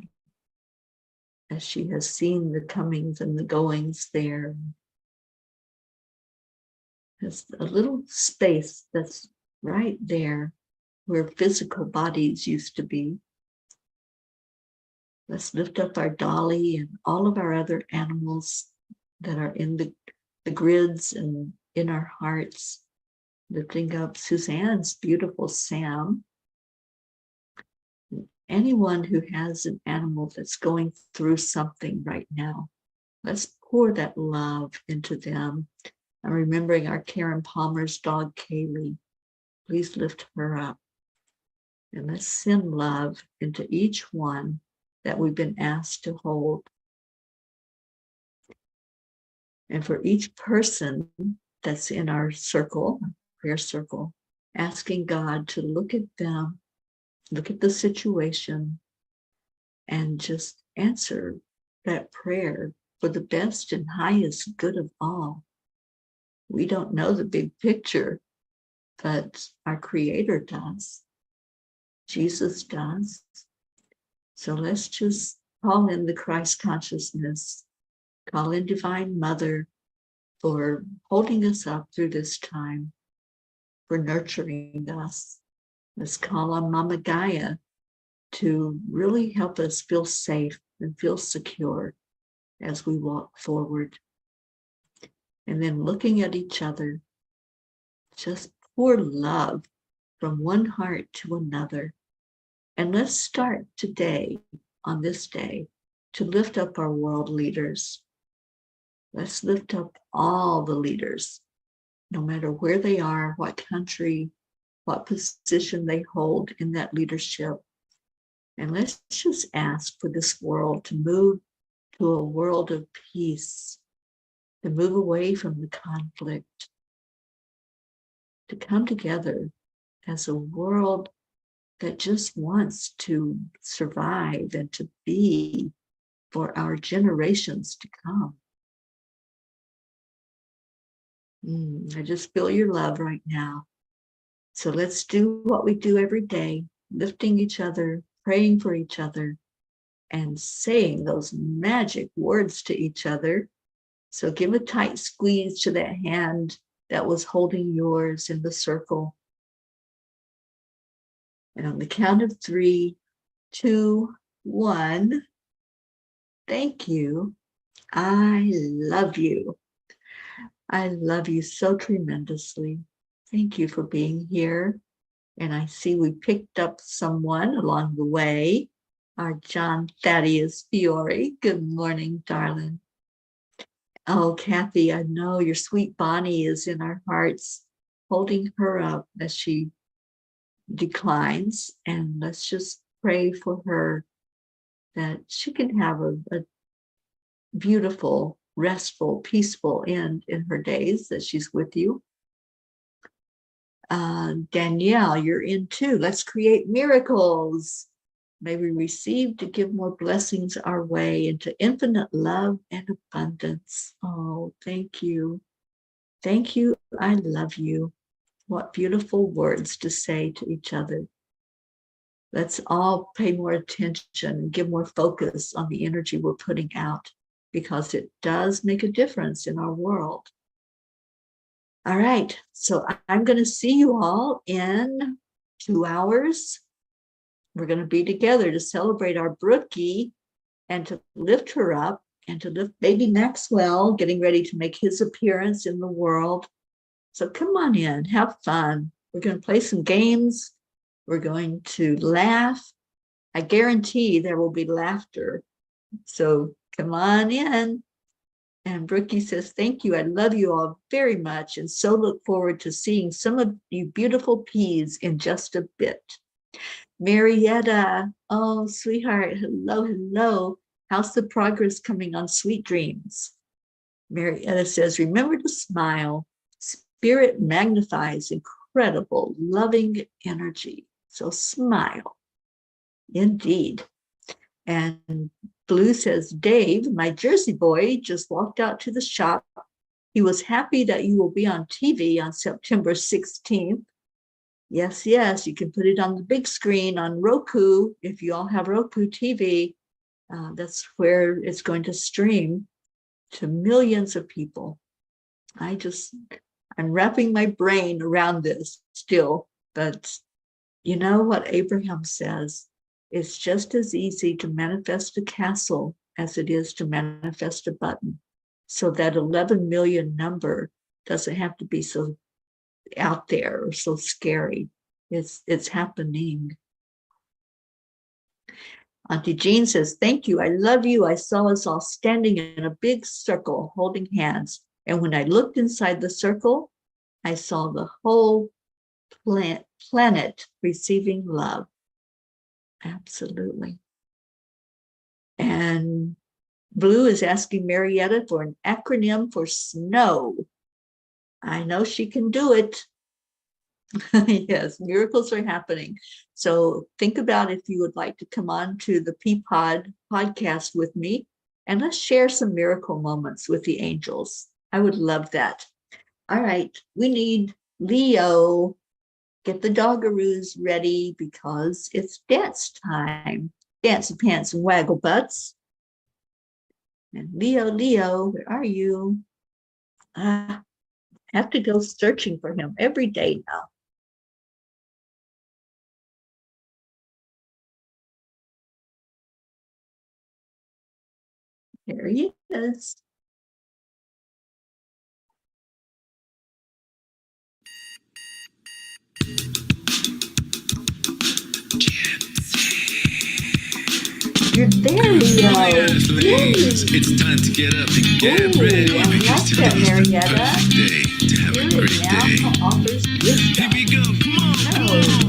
as she has seen the comings and the goings there. There's a little space that's right there where physical bodies used to be. Let's lift up our Dolly and all of our other animals that are in the grids and in our hearts. Lifting up Suzanne's beautiful Sam. Anyone who has an animal that's going through something right now, let's pour that love into them. I'm remembering our Karen Palmer's dog, Kaylee. Please lift her up. And let's send love into each one that we've been asked to hold. And for each person that's in our circle, prayer circle, asking God to look at them, look at the situation, and just answer that prayer for the best and highest good of all. We don't know the big picture, but our Creator does. Jesus does. So let's just call in the Christ consciousness, call in Divine Mother for holding us up through this time, for nurturing us. Let's call on Mama Gaia to really help us feel safe and feel secure as we walk forward. And then looking at each other, just pour love from one heart to another. And let's start today, on this day, to lift up our world leaders. Let's lift up all the leaders, no matter where they are, what country, what position they hold in that leadership. And let's just ask for this world to move to a world of peace, to move away from the conflict, to come together as a world that just wants to survive and to be for our generations to come. I just feel your love right now. So let's do what we do every day, lifting each other, praying for each other, and saying those magic words to each other. So give a tight squeeze to that hand that was holding yours in the circle. And on the count of 3, 2, 1, thank you. I love you. I love you so tremendously. Thank you for being here. And I see we picked up someone along the way. Our John Thaddeus Fiore. Good morning, darling. Oh, Kathy, I know your sweet Bonnie is in our hearts, holding her up as she declines. And let's just pray for her that she can have a beautiful, restful, peaceful end in her days, that she's with you. Danielle, you're in too. Let's create miracles. May we receive to give more blessings our way into infinite love and abundance. Oh, thank you. Thank you. I love you. What beautiful words to say to each other. Let's all pay more attention and give more focus on the energy we're putting out, because it does make a difference in our world. All right, so I'm going to see you all in 2 hours. We're going to be together to celebrate our Brookie and to lift her up and to lift baby Maxwell, getting ready to make his appearance in the world. So come on in, have fun. We're going to play some games. We're going to laugh. I guarantee there will be laughter. So come on in. And Brookie says, thank you. I love you all very much and so look forward to seeing some of you beautiful peas in just a bit. Marietta, oh, sweetheart, hello, hello. How's the progress coming on Sweet Dreams? Marietta says, remember to smile. Spirit magnifies incredible, loving energy. So smile. Indeed. And Blue says, Dave, my Jersey boy, just walked out to the shop. He was happy that you will be on TV on September 16th. Yes, yes, you can put it on the big screen on Roku. If you all have Roku TV, that's where it's going to stream to millions of people. I'm wrapping my brain around this still, but you know what Abraham says? It's just as easy to manifest a castle as it is to manifest a button. So that 11 million number doesn't have to be so out there or so scary. It's happening. Auntie Jean says, thank you. I love you. I saw us all standing in a big circle holding hands. And when I looked inside the circle, I saw the whole planet receiving love. Absolutely. And Blue is asking Marietta for an acronym for snow. I know she can do it. Yes, miracles are happening. So think about if you would like to come on to the Peapod podcast with me, and let's share some miracle moments with the angels. I would love that. All right, we need Leo. Get the doggaroos ready because it's dance time. Dance pants and waggle butts. And Leo, where are you? I have to go searching for him every day now. There he is. You're there, Leo. Yes, it's time to get up and get ready. I like that, Marietta. Day to have a great day. Offers wisdom. Here we go.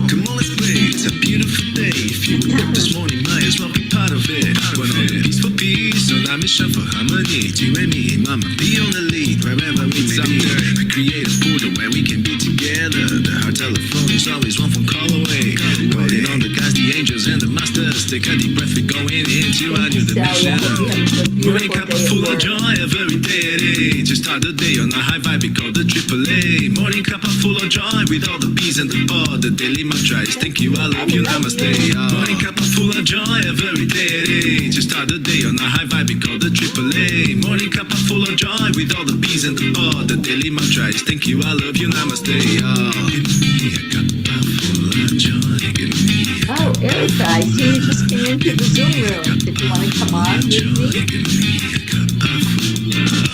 Come on, let's play. It's a beautiful day. If you woke up this morning, might as well be part of it. One on peace for peace, on our mission for harmony. You and me, mama, be on the lead wherever we may be. We create a portal where we can be together. The heart telephone is always one phone call away. Calling on the guys, the angels, and the masters. Take a deep breath, we're going into our new dimension. Morning cup full of joy every day. To start the day on a high vibe, we call the AAA. Morning cup full of joy with all the P's and the pod. The daily mantra is thank you, I love you, namaste. Morning cup full of joy every day. To start the day on a high vibe, we call the AAA. Morning cup full of joy with all the P's and the pod. The daily mantra is thank you, I love you, namaste. Give me a cup full of joy. Give me a Oh, Erica, I see you just came into the Zoom room. Did you want to come on with me? Give me a cup full of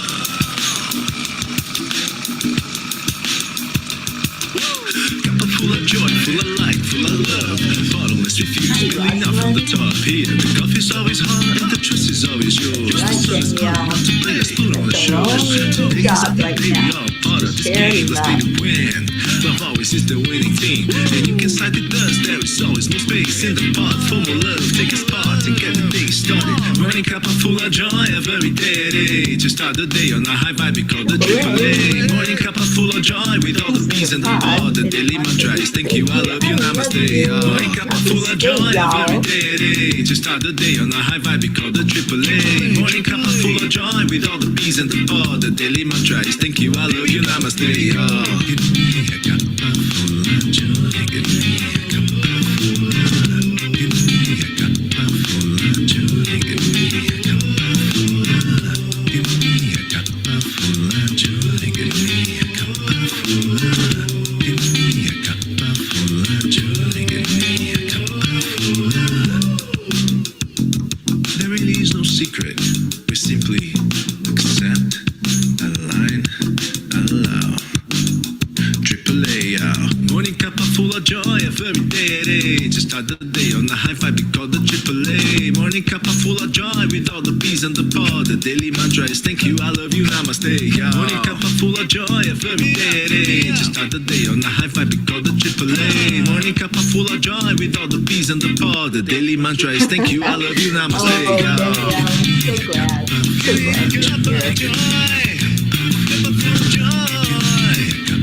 full of joy, full of light, full of love. Bottomless refuse, spilling out from the top. Here, the coffee's always hot and the trust is always yours. The sun is coming out to play a spoon on the shores. Today is a big baby, all part of this game. Let's make it win. Love always is the winning team. And you can side with us, there is always no space in the pot. For more love, take a spot and get the day started. Running cup full of joy every day. To start the day on a high vibe, we call the AAA. Morning cup full of joy with all the P's and the pod. The daily mantra is thank you, I love you, namaste. Morning cup full of joy every day. To start the day on a high vibe, we call the AAA. Morning cup full of joy with all the P's and the pod. The daily mantra is thank you, I love you, namaste. Give me a cup full of joy. Give me a cup full of. Give me a cup full of joy. Give me a cup full of. Give me a cup full of joy. Give me a cup full of. Give me a cup full of joy. Give me a cup full of. There really is no secret. We simply accept, align, allow. AAA, morning cup full of joy every day. Just start the day on a high vibe, we call the AAA. Morning cup full of joy with all the P's and the pod. The daily mantra is thank you, I love you, namaste. Morning cup full of joy every day. Just start the day on a high vibe, we call the AAA. Morning Drink a cup full of joy with all the bees and the pod. The daily mantra is thank you, I love you, namaste, Oh, y'all. Danielle, so glad. So glad Give me a cup you're of here. joy. Cup of full of joy. Cup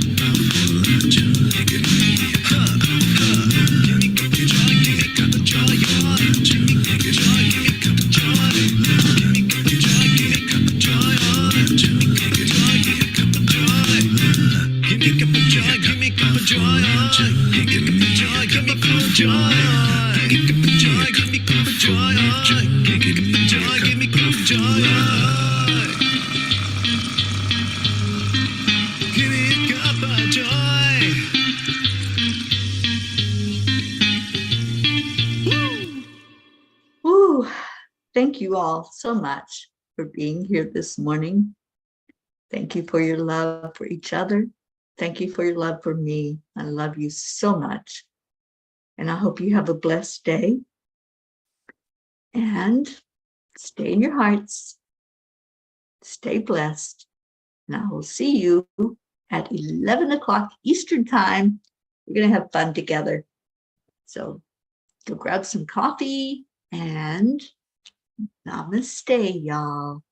full of joy. Give me a cup of joy. Give me a cup of joy. Give me a cup of joy. Give me a cup of joy. Give me a cup of joy. Give me a cup of joy. Give me a cup of joy. Give me a cup of joy. Give me a cup of joy. Give me a cup of joy. Give me a cup of joy. Give me a cup of joy. Give me a cup of joy. Give me a cup of joy. Give me a cup of joy. Give me a cup of joy. Give me a cup of joy. Woo! Woo. Thank you all so much for being here this morning. Thank you for your love for each other. Thank you for your love for me. I love you so much. And I hope you have a blessed day. And stay in your hearts. Stay blessed. And I will see you at 11 o'clock Eastern Time. We're going to have fun together. So go grab some coffee and namaste, y'all.